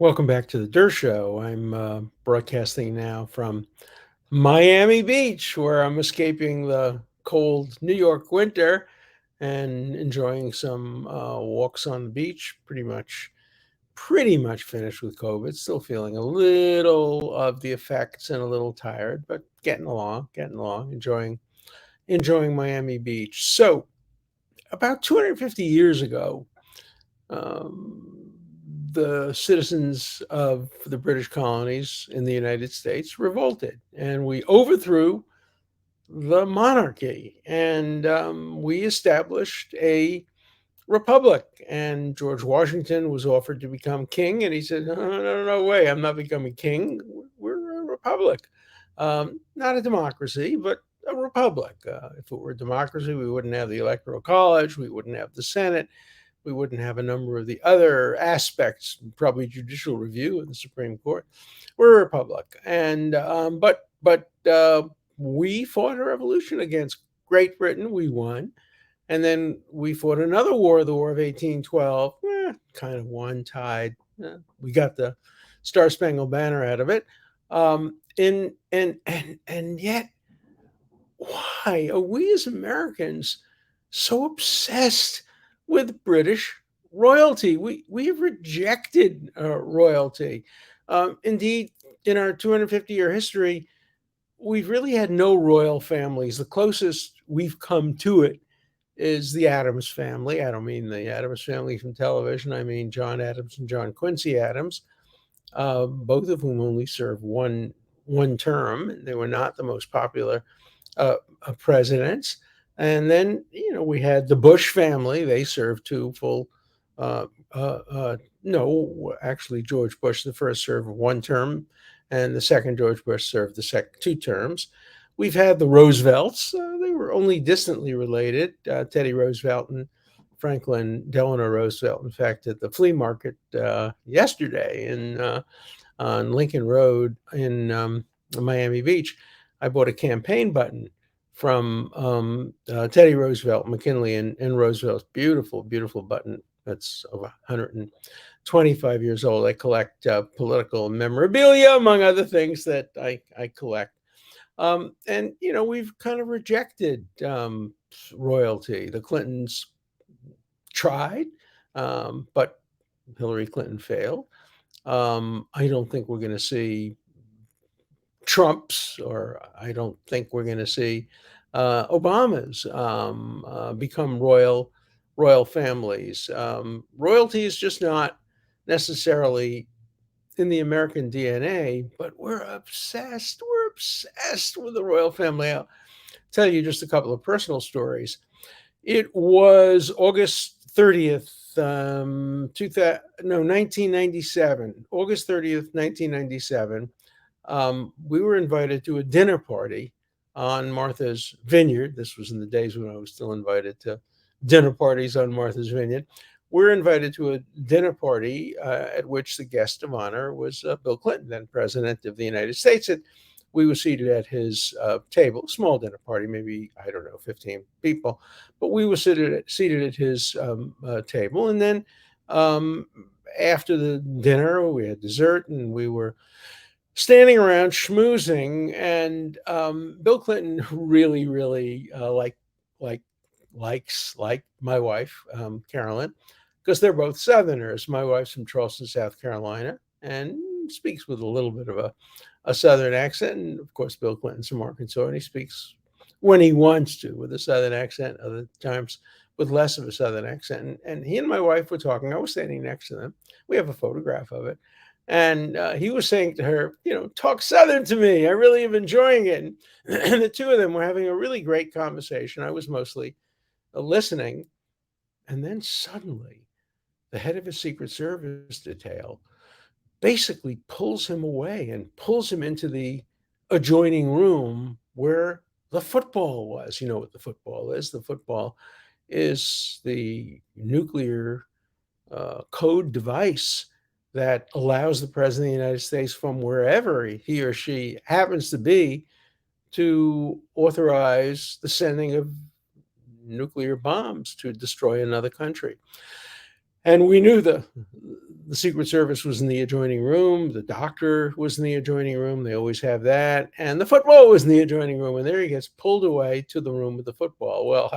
Welcome back to the Der Show. I'm broadcasting now from Miami Beach, where I'm escaping the cold New York winter and enjoying some walks on the beach. Pretty much finished with COVID. Still feeling a little of the effects and a little tired, but getting along, enjoying Miami Beach. So about 250 years ago, um, the citizens of the British colonies in the United States revolted, and we overthrew the monarchy, and we established a republic. And George Washington was offered to become king, and he said, "No, no, no, no way! I'm not becoming king. We're a republic, not a democracy, but." A republic. If it were a democracy, we wouldn't have the electoral college, we wouldn't have the Senate, we wouldn't have a number of the other aspects, probably judicial review in the Supreme Court. We're a republic, and but we fought a revolution against Great Britain. We won, and then we fought another war, the War of 1812. Kind of won, tied. We got the Star Spangled Banner out of it. And yet, why are we as Americans so obsessed with British royalty? We have rejected royalty. Indeed, in our 250-year history, we've really had no royal families. The closest we've come to it is the Adams family. I don't mean the Adams family from television. I mean John Adams and John Quincy Adams, both of whom only served one term. They were not the most popular presidents. And then, we had the Bush family. They served two full, no, actually, George Bush, the first, served one term, and the second, George Bush, served the second two terms. We've had the Roosevelts. They were only distantly related, Teddy Roosevelt and Franklin Delano Roosevelt. In fact, at the flea market yesterday on Lincoln Road in Miami Beach, I bought a campaign button from Teddy Roosevelt, McKinley, and Roosevelt's beautiful, beautiful button that's over 125 years old. I collect political memorabilia, among other things that I collect. And, we've kind of rejected royalty. The Clintons tried, but Hillary Clinton failed. I don't think we're going to see Trump's, or I don't think we're going to see Obama's become royal families. Royalty is just not necessarily in the American DNA, but we're obsessed. We're obsessed with the royal family. I'll tell you just a couple of personal stories. It was August 30th, 1997. August 30th, 1997. We were invited to a dinner party on Martha's Vineyard. This was in the days when I was still invited to dinner parties on Martha's Vineyard. We're invited to a dinner party at which the guest of honor was Bill Clinton, then President of the United States. And we were seated at his table, small dinner party, maybe, I don't know, 15 people. But we were seated at his table. And then after the dinner, we had dessert, and we were standing around schmoozing, and Bill Clinton, who really like likes my wife, Carolyn, because they're both Southerners. My wife's from Charleston, South Carolina, and speaks with a little bit of a Southern accent. And of course, Bill Clinton's from Arkansas, and he speaks when he wants to with a Southern accent. Other times with less of a Southern accent. And he and my wife were talking. I was standing next to them. We have a photograph of it. And he was saying to her, talk Southern to me. I really am enjoying it. And the two of them were having a really great conversation. I was mostly listening. And then suddenly, the head of his Secret Service detail basically pulls him away and pulls him into the adjoining room where the football was. You know what the football is? The football is the nuclear code device that allows the president of the United States, from wherever he or she happens to be, to authorize the sending of nuclear bombs to destroy another country. And we knew the The Secret Service was in the adjoining room. The doctor was in the adjoining room. They always have that. And the football was in the adjoining room. And there he gets pulled away to the room with the football. Well,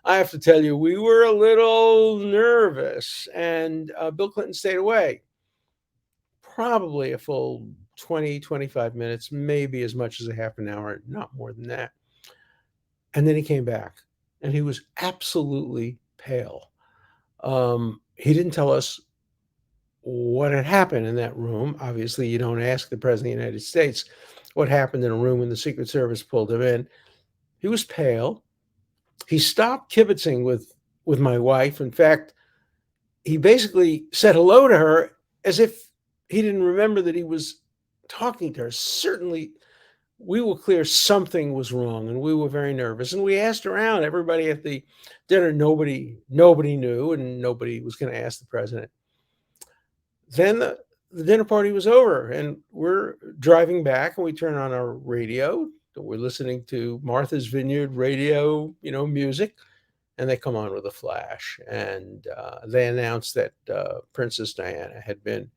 I have to tell you, we were a little nervous. And Bill Clinton stayed away probably a full 20, 25 minutes, maybe as much as a half an hour, not more than that. And then he came back and he was absolutely pale. He didn't tell us what had happened in that room. Obviously, you don't ask the President of the United States what happened in a room when the Secret Service pulled him in. He was pale. He stopped kibitzing with my wife. In fact, he basically said hello to her as if he didn't remember that he was talking to her. Certainly, we were clear something was wrong, and we were very nervous. And we asked around everybody at the dinner. Nobody knew, and nobody was going to ask the president. Then the dinner party was over, and we're driving back, and we turn on our radio. We're listening to Martha's Vineyard radio, music, and they come on with a flash, and they announced that Princess Diana had been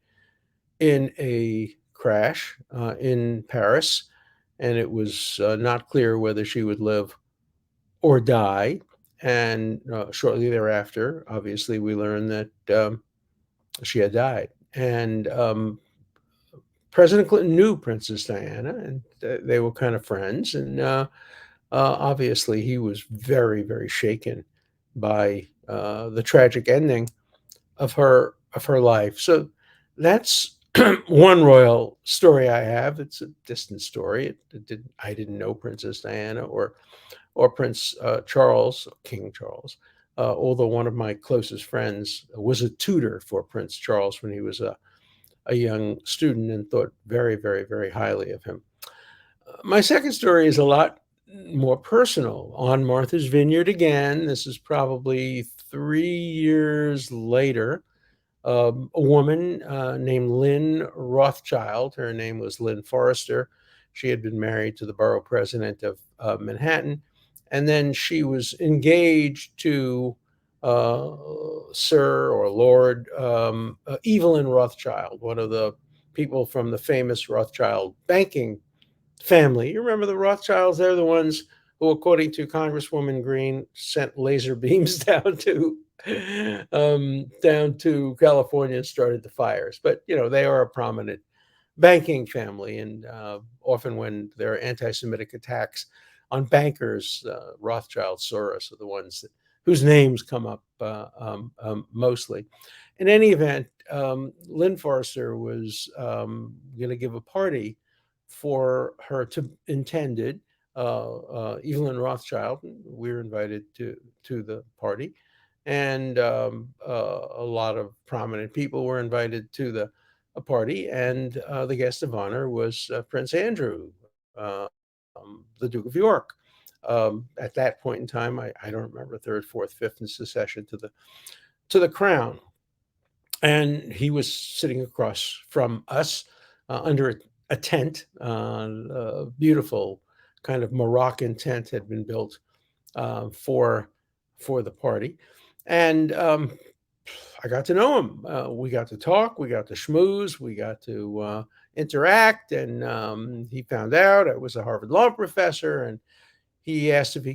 in a crash in Paris, and it was not clear whether she would live or die. And shortly thereafter, obviously, we learned that she had died. And President Clinton knew Princess Diana, and they were kind of friends. And obviously, he was very, very shaken by the tragic ending of her life. So that's one royal story I have. It's a distant story. I didn't know Princess Diana or Prince Charles, King Charles. Although one of my closest friends was a tutor for Prince Charles when he was a young student, and thought very, very, very highly of him. My second story is a lot more personal. On Martha's Vineyard again, this is probably 3 years later. A woman named Lynn Rothschild, her name was Lynn Forrester. She had been married to the borough president of Manhattan. And then she was engaged to Sir or Lord Evelyn Rothschild, one of the people from the famous Rothschild banking family. You remember the Rothschilds? They're the ones who, according to Congresswoman Green, sent laser beams down to California and started the fires. But they are a prominent banking family, and often when there are anti-Semitic attacks on bankers, Rothschild, Soros are the ones whose names come up mostly. In any event, Lynn Forrester was going to give a party for her intended Evelyn Rothschild. We were invited to the party, and a lot of prominent people were invited to a party, and the guest of honor was Prince Andrew, the Duke of York. At that point in time, I don't remember, third, fourth, fifth in succession to the crown, and he was sitting across from us under a tent. A beautiful kind of Moroccan tent had been built for the party, and I got to know him. We got to talk, we got to schmooze, we got to interact, and he found out I was a Harvard law professor, and he asked if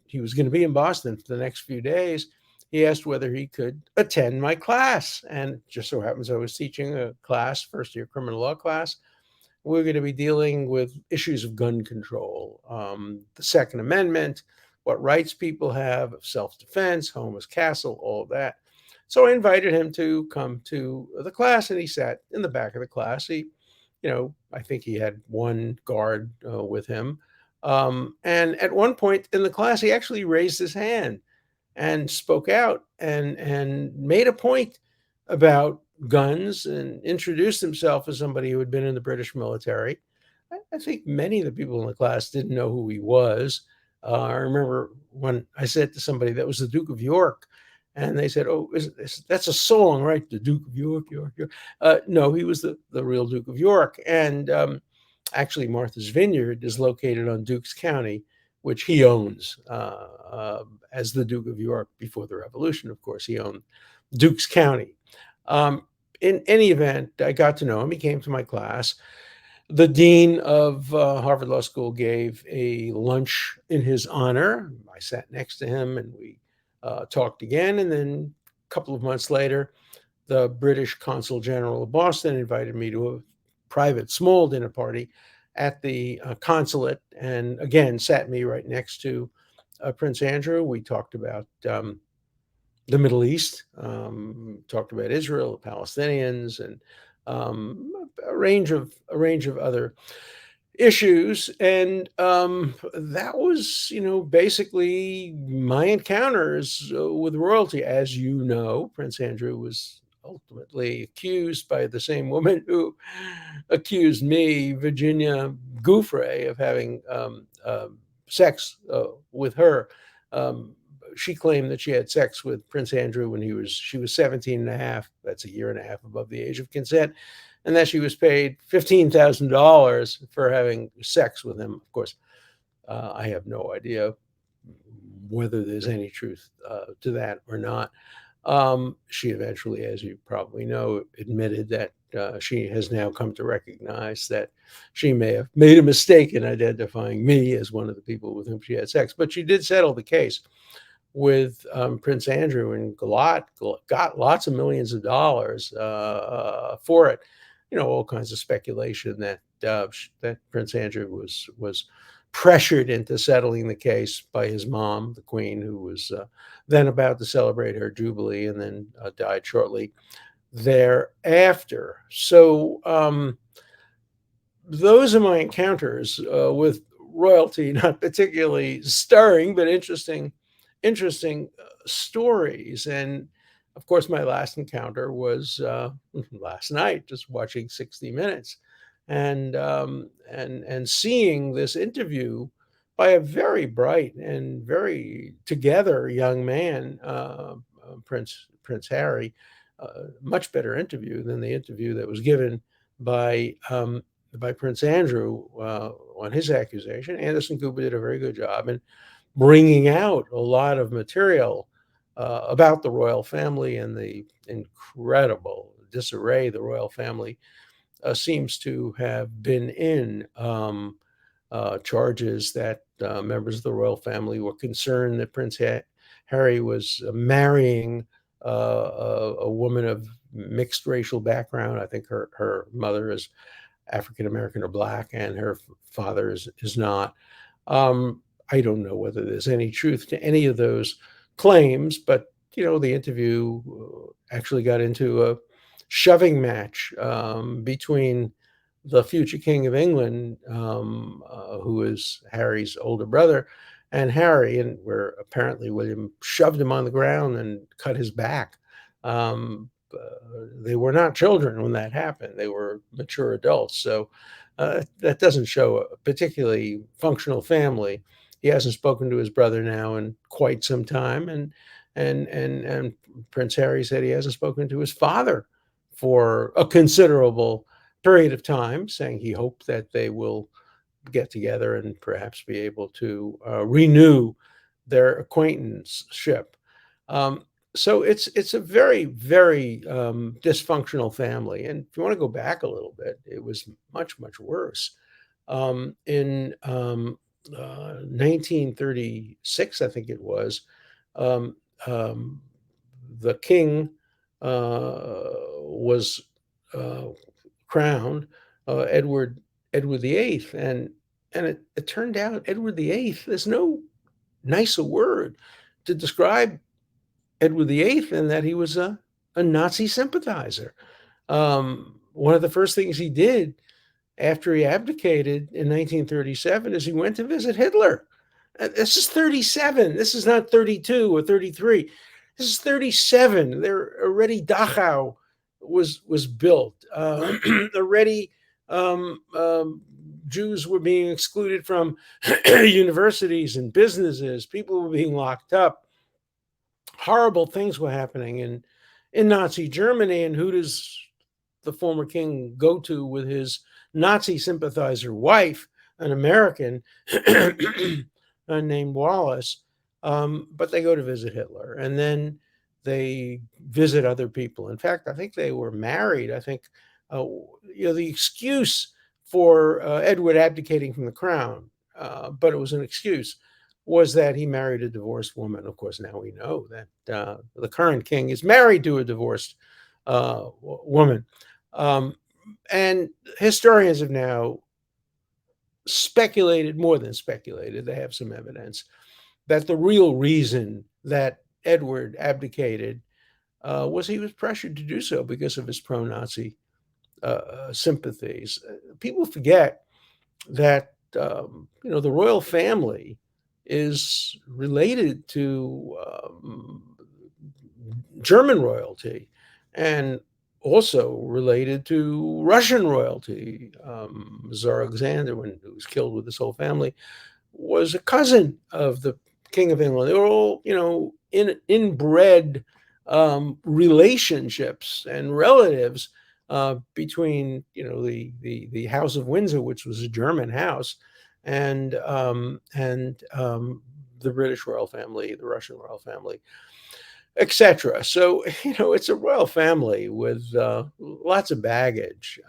he was going to be in Boston for the next few days. He asked whether he could attend my class, and it just so happens I was teaching a class, first year criminal law class. We're going to be dealing with issues of gun control, the Second Amendment, what rights people have of self-defense, home as castle, all of that. So I invited him to come to the class, and he sat in the back of the class. I think he had one guard with him. And at one point in the class, he actually raised his hand and spoke out and made a point about guns and introduced himself as somebody who had been in the British military. I think many of the people in the class didn't know who he was. I remember when I said to somebody that was the Duke of York, and they said, "Oh, that's a song, right? The Duke of York, York, York." No, he was the real Duke of York. And actually, Martha's Vineyard is located on Dukes County, which he owns as the Duke of York before the Revolution. Of course, he owned Dukes County. in any event, I got to know him. He came to my class. The dean of Harvard Law School gave a lunch in his honor. I sat next to him and we talked again. And then a couple of months later, the British Consul General of Boston invited me to a private small dinner party at the consulate, and again sat me right next to Prince Andrew. We talked about the Middle East, talked about Israel, the Palestinians, and a range of other issues. And that was, basically my encounters with royalty. As you know, Prince Andrew was ultimately accused by the same woman who accused me, Virginia Gouffre, of having sex with her. Um, she claimed that she had sex with Prince Andrew when she was 17 and a half. That's a year and a half above the age of consent, and that she was paid $15,000 for having sex with him. Of course, I have no idea whether there's any truth to that or not. She eventually, as you probably know, admitted that she has now come to recognize that she may have made a mistake in identifying me as one of the people with whom she had sex. But she did settle the case with Prince Andrew and got lots of millions of dollars for it. All kinds of speculation that that Prince Andrew was pressured into settling the case by his mom, the Queen, who was then about to celebrate her jubilee and then died shortly thereafter. So those are my encounters with royalty, not particularly stirring, but interesting stories. And of course, my last encounter was last night, just watching 60 Minutes, and seeing this interview by a very bright and very together young man, Prince Harry. Much better interview than the interview that was given by Prince Andrew on his accusation. Anderson Cooper did a very good job in bringing out a lot of material about the royal family and the incredible disarray the royal family seems to have been in. Charges that members of the royal family were concerned that Prince Harry was marrying a woman of mixed racial background. I think her mother is African American or black, and her father is not. I don't know whether there's any truth to any of those claims, but the interview actually got into a shoving match between the future King of England, who is Harry's older brother, and Harry, and where apparently William shoved him on the ground and cut his back. They were not children when that happened. They were mature adults. So that doesn't show a particularly functional family. He hasn't spoken to his brother now in quite some time, and Prince Harry said he hasn't spoken to his father for a considerable period of time, saying he hoped that they will get together and perhaps be able to renew their acquaintanceship. So it's a very, very dysfunctional family. And if you want to go back a little bit, it was much, much worse. In 1936, I think it was, the king was crowned Edward the Eighth, and it turned out Edward the Eighth. There's no nicer word to describe Edward the Eighth than that he was a Nazi sympathizer. One of the first things he did after he abdicated in 1937 is he went to visit Hitler. This is 37. This is not 32 or 33. This is 37. There already Dachau was built. Already Jews were being excluded from universities and businesses. People were being locked up. Horrible things were happening in Nazi Germany. And who does the former king go to with his Nazi sympathizer wife, an American named Wallace? But they go to visit Hitler. And then they visit other people. In fact, I think they were married. I think, the excuse for Edward abdicating from the crown, but it was an excuse, was that he married a divorced woman. Of course, now we know that the current king is married to a divorced woman. Um, and historians have now speculated, more than speculated, they have some evidence that the real reason that Edward abdicated was he was pressured to do so because of his pro-Nazi sympathies. People forget that the royal family is related to German royalty and also related to Russian royalty. Tsar Alexander, when he was killed with his whole family, was a cousin of the King of England. They were all, inbred relationships and relatives between, the House of Windsor, which was a German house, and the British royal family, the Russian royal family, etc. So, it's a royal family with lots of baggage.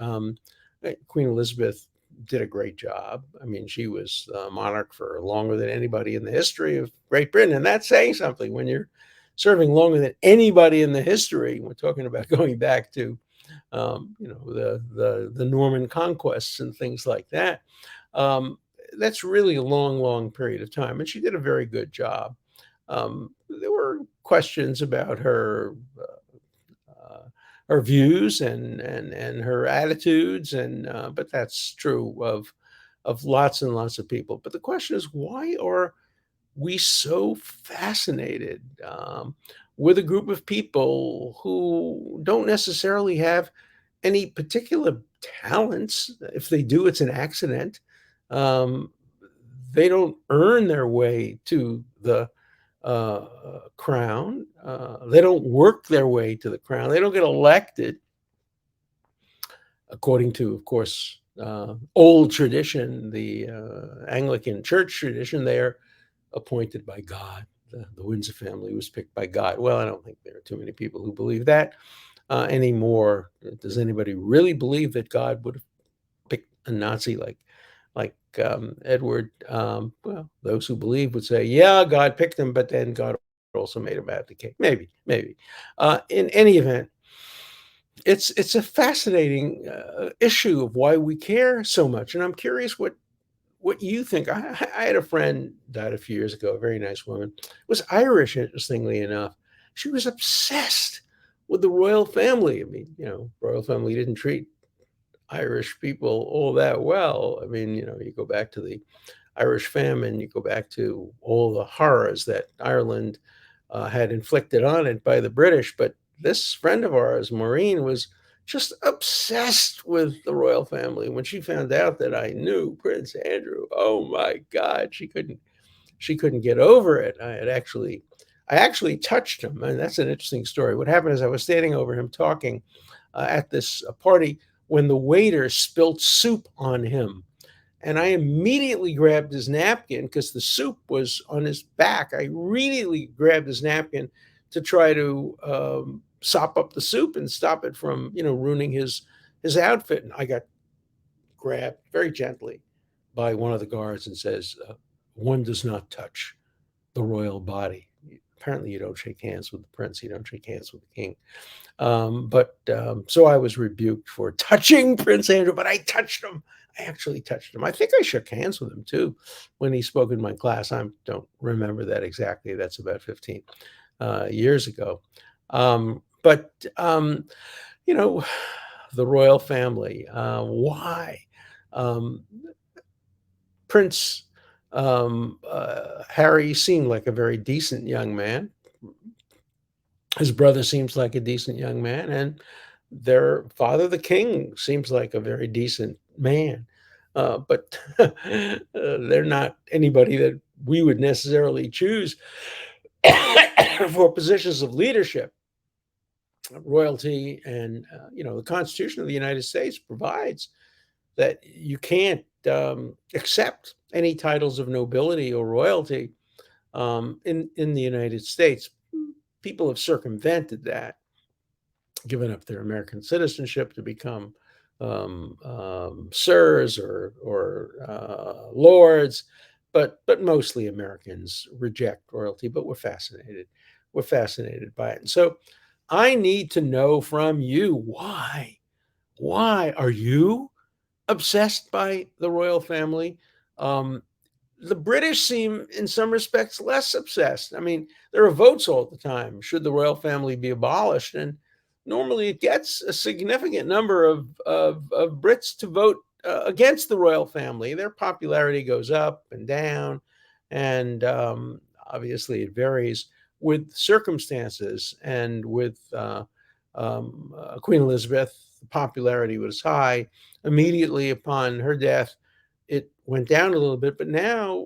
Queen Elizabeth did a great job. I mean, she was monarch for longer than anybody in the history of Great Britain, and that's saying something when you're serving longer than anybody in the history. We're talking about going back to, the Norman conquests and things like that. Um, that's really a long, long period of time, and she did a very good job. There were questions about her views and her attitudes, but that's true of lots and lots of people. But the question is, why are we so fascinated with a group of people who don't necessarily have any particular talents? If they do, it's an accident. Um, they don't earn their way to the crown. They don't work their way to the crown. They don't get elected, according to, of course, old tradition, the Anglican Church tradition. They are appointed by God. The Windsor family was picked by God. Well, I don't think there are too many people who believe that anymore. Does anybody really believe that God would have picked a Nazi like Edward? Well, those who believe would say, yeah, God picked him, but then God also made him abdicate. Maybe, maybe. In any event, it's a fascinating issue of why we care so much, and I'm curious what you think. I had a friend died a few years ago, a very nice woman, was Irish, interestingly enough. She was obsessed with the royal family. I mean, royal family didn't treat Irish people all that well. I mean, you go back to the Irish famine, you go back to all the horrors that Ireland had inflicted on it by the British. But this friend of ours, Maureen, was just obsessed with the royal family. When she found out that I knew Prince Andrew, oh my God, she couldn't get over it. I actually touched him, and that's an interesting story. What happened is I was standing over him talking at this party when the waiter spilt soup on him. And I immediately grabbed his napkin because the soup was on his back. I immediately grabbed his napkin to try to sop up the soup and stop it from, ruining his outfit. And I got grabbed very gently by one of the guards and says, "One does not touch the royal body." Apparently, you don't shake hands with the prince. You don't shake hands with the king. So I was rebuked for touching Prince Andrew, but I touched him. I actually touched him. I think I shook hands with him too when he spoke in my class. I don't remember that exactly. That's about 15 years ago. But you know, the royal family. Why? Um, Prince Harry seemed like a very decent young man. His brother seems like a decent young man, and their father, the king, seems like a very decent man. But they're not anybody that we would necessarily choose for positions of leadership. Royalty and the Constitution of the United States provides that you can't accept any titles of nobility or royalty in the United States. people have circumvented that, given up their American citizenship to become sirs or lords, but mostly Americans reject royalty. But we're fascinated. We're fascinated by it. And so I need to know from you why. Why are you obsessed by the royal family? Um, the British seem, in some respects, less obsessed. I mean, there are votes all the time. Should the royal family be abolished? And normally it gets a significant number of Brits to vote against the royal family. Their popularity goes up and down. And obviously it varies with circumstances. And with Queen Elizabeth, the popularity was high. Immediately upon her death, it went down a little bit, but now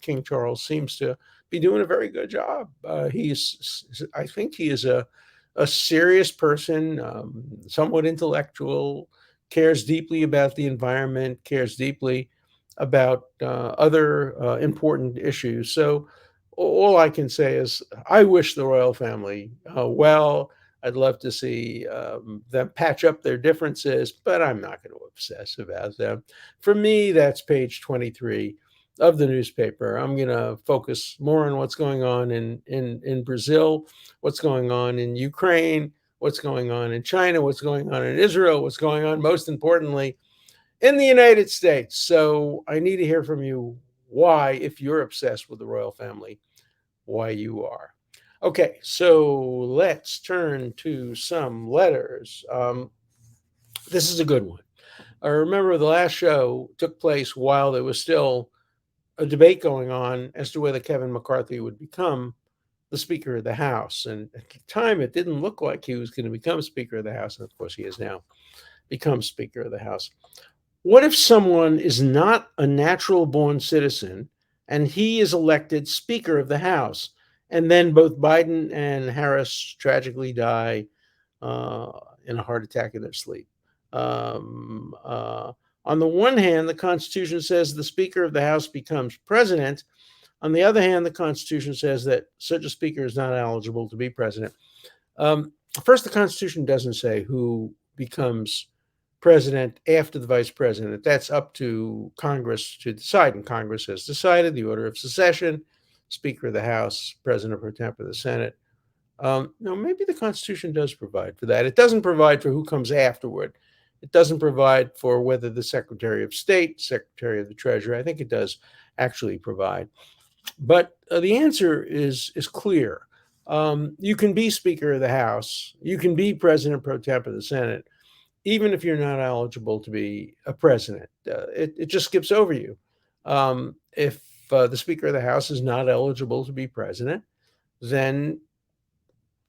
King Charles seems to be doing a very good job. I think he is a serious person, somewhat intellectual, cares deeply about the environment, cares deeply about other important issues. So all I can say is I wish the royal family well. I'd love to see them patch up their differences, but I'm not going to obsess about them. For me, that's page 23 of the newspaper. I'm going to focus more on what's going on in Brazil, what's going on in Ukraine, what's going on in China, what's going on in Israel, what's going on, most importantly, in the United States. So I need to hear from you why, if you're obsessed with the royal family, why you are. Okay, so let's turn to some letters. This is a good one. I remember the last show took place while there was still a debate going on as to whether Kevin McCarthy would become the Speaker of the House. And at the time, it didn't look like he was going to become Speaker of the House. And of course, he has now become Speaker of the House. What if someone is not a natural born citizen and he is elected Speaker of the House? And then both Biden and Harris tragically die uh, in a heart attack in their sleep. Um, uh, on the one hand, the Constitution says the Speaker of the House becomes president. On the other hand, the Constitution says that such a speaker is not eligible to be president. Um, First, the Constitution doesn't say who becomes president after the vice president. That's up to Congress to decide, and Congress has decided the order of succession: Speaker of the House, President pro tempore of the Senate. No, maybe the Constitution does provide for that. It doesn't provide for who comes afterward. It doesn't provide for whether the Secretary of State, Secretary of the Treasury. I think it does actually provide. But the answer is clear. You can be Speaker of the House. You can be President pro tempore of the Senate, even if you're not eligible to be a president. It just skips over you. If the Speaker of the House is not eligible to be president, then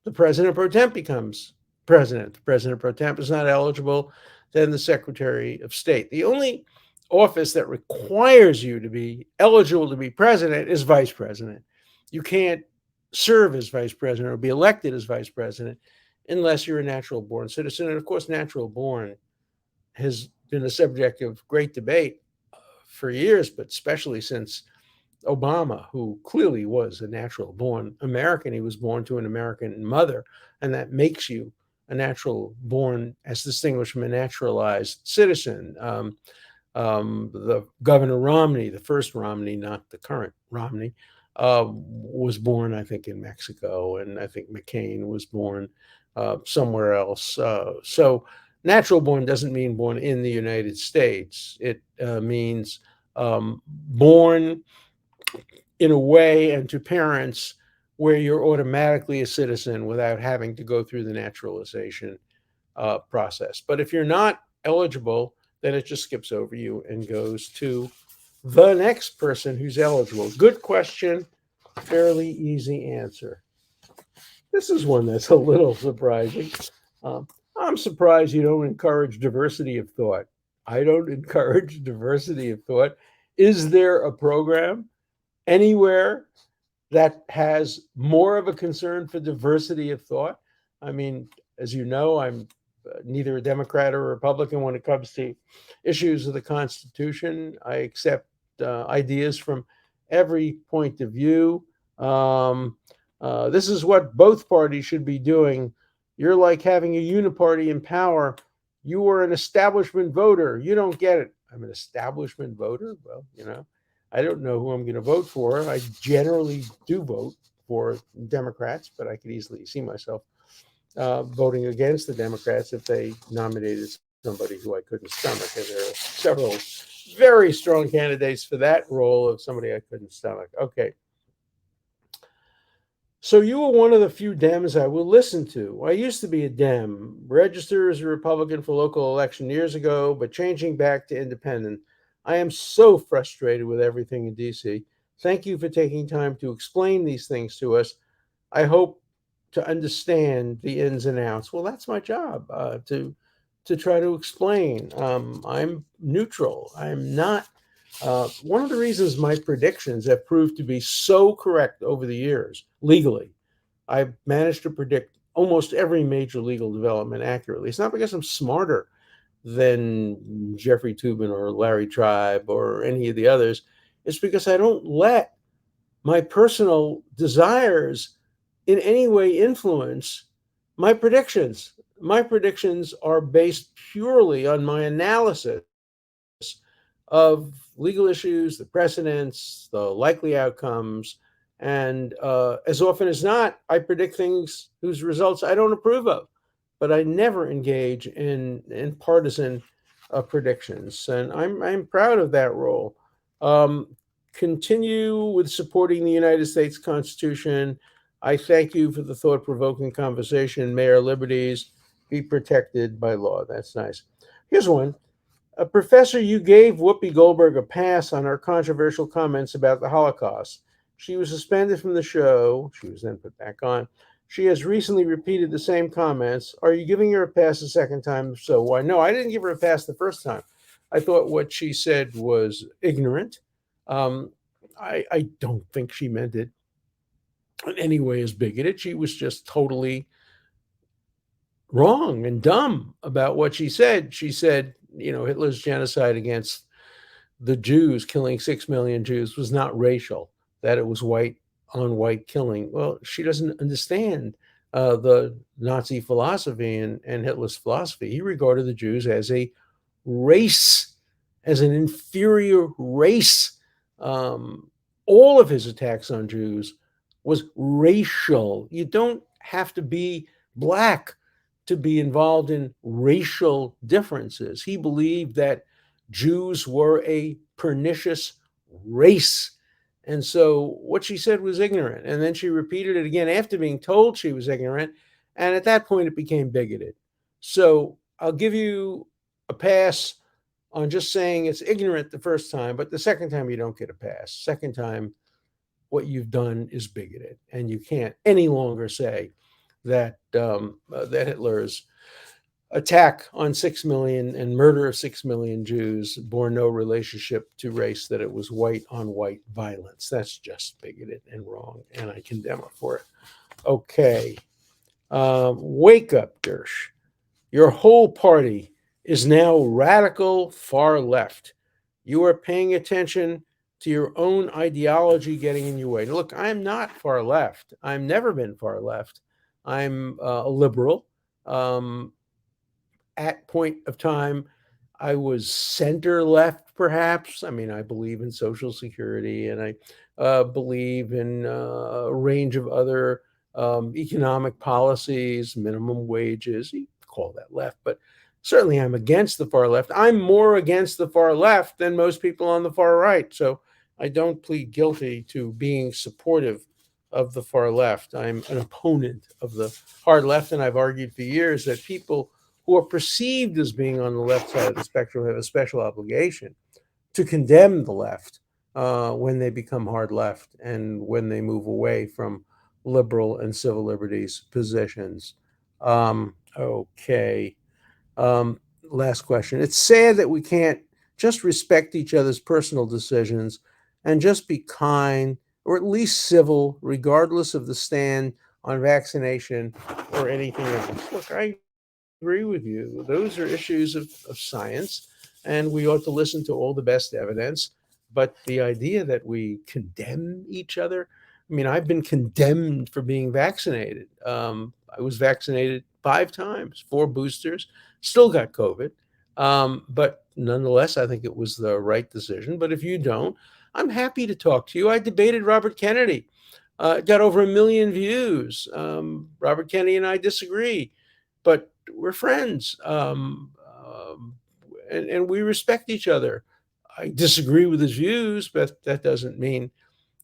the president pro temp becomes president. The president pro temp is not eligible, then the Secretary of State. The only office that requires you to be eligible to be president is vice president. You can't serve as vice president or be elected as vice president unless you're a natural born citizen. And of course, natural born has been a subject of great debate for years, but especially since Obama, who clearly was a natural born American. He was born to an American mother, and that makes you a natural born, as distinguished from a naturalized citizen. The Governor Romney, the first Romney, not the current Romney, was born, I think, in Mexico, and I think McCain was born somewhere else. So natural born doesn't mean born in the United States. It means born in a way and to parents where you're automatically a citizen without having to go through the naturalization process. But if you're not eligible, then it just skips over you and goes to the next person who's eligible. Good question, fairly easy answer. This is one that's a little surprising. Um, I'm surprised you don't encourage diversity of thought. I don't encourage diversity of thought. Is there a program anywhere that has more of a concern for diversity of thought? I mean, as you know, I'm neither a Democrat or a Republican when it comes to issues of the Constitution. I accept ideas from every point of view. Um, this is what both parties should be doing. You're like having a uniparty in power. You are an establishment voter. You don't get it. I'm an establishment voter. Well, I don't know who I'm going to vote for. I generally do vote for Democrats, but I could easily see myself voting against the Democrats if they nominated somebody who I couldn't stomach. And there are several very strong candidates for that role of somebody I couldn't stomach. Okay. So you were one of the few Dems I will listen to. I used to be a Dem, registered as a Republican for local election years ago, but changing back to independent. I am so frustrated with everything in DC. Thank you for taking time to explain these things to us. I hope to understand the ins and outs. Well, that's my job, to try to explain. I'm neutral. I'm not. One of the reasons my predictions have proved to be so correct over the years, legally, I've managed to predict almost every major legal development accurately. It's not because I'm smarter than Jeffrey Toobin or Larry Tribe or any of the others. It's because I don't let my personal desires in any way influence my predictions. My predictions are based purely on my analysis of legal issues, the precedents, the likely outcomes. And as often as not, I predict things whose results I don't approve of, but I never engage in partisan predictions. And I'm proud of that role. Um, Continue with supporting the United States Constitution. I thank you for the thought provoking conversation. May our liberties be protected by law. That's nice. Here's one. Professor, you gave Whoopi Goldberg a pass on her controversial comments about the Holocaust. She was suspended from the show. She was then put back on. She has recently repeated the same comments. Are you giving her a pass a second time? If so, why? No, I didn't give her a pass the first time. I thought what she said was ignorant. Um, I don't think she meant it in any way as bigoted. She was just totally wrong and dumb about what she said. She said, Hitler's genocide against the Jews, killing 6 million Jews, was not racial, that it was white on white killing. Well, she doesn't understand the Nazi philosophy and Hitler's philosophy. He regarded the Jews as a race, as an inferior race. Um, all of his attacks on Jews was racial. You don't have to be black to be involved in racial differences. He believed that Jews were a pernicious race. And so what she said was ignorant. And then she repeated it again after being told she was ignorant. And at that point, it became bigoted. So I'll give you a pass on just saying it's ignorant the first time, but the second time you don't get a pass. Second time, what you've done is bigoted, and you can't any longer say that Hitler's attack on 6 million and murder of 6 million Jews bore no relationship to race, that it was white on white violence. That's just bigoted and wrong, and I condemn her for it. Okay. Wake up, Dersh. Your whole party is now radical far left. You are paying attention to your own ideology getting in your way. Look, I'm not far left. I've never been far left. I'm a liberal. At point of time, I was center left, perhaps. I mean, I believe in Social Security, and I believe in a range of other economic policies, minimum wages. You call that left, but certainly I'm against the far left. I'm more against the far left than most people on the far right. So I don't plead guilty to being supportive of the far left. I'm an opponent of the hard left, and I've argued for years that people who are perceived as being on the left side of the spectrum have a special obligation to condemn the left when they become hard left and when they move away from liberal and civil liberties positions. Okay. Last question. It's sad that we can't just respect each other's personal decisions and just be kind or at least civil, regardless of the stand on vaccination or anything else. Look, I agree with you. Those are issues of science, and we ought to listen to all the best evidence. But the idea that we condemn each other I mean, I've been condemned for being vaccinated. I was vaccinated 5 times, 4 boosters, still got COVID. But nonetheless, I think it was the right decision. But if you don't, I'm happy to talk to you. I debated Robert Kennedy. It got over 1 million views. Robert Kennedy and I disagree, but we're friends. And we respect each other. I disagree with his views, but that doesn't mean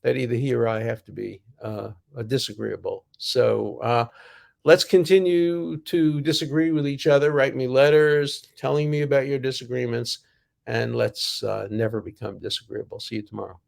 that either he or I have to be disagreeable. So let's continue to disagree with each other. Write me letters telling me about your disagreements, and let's never become disagreeable. See you tomorrow.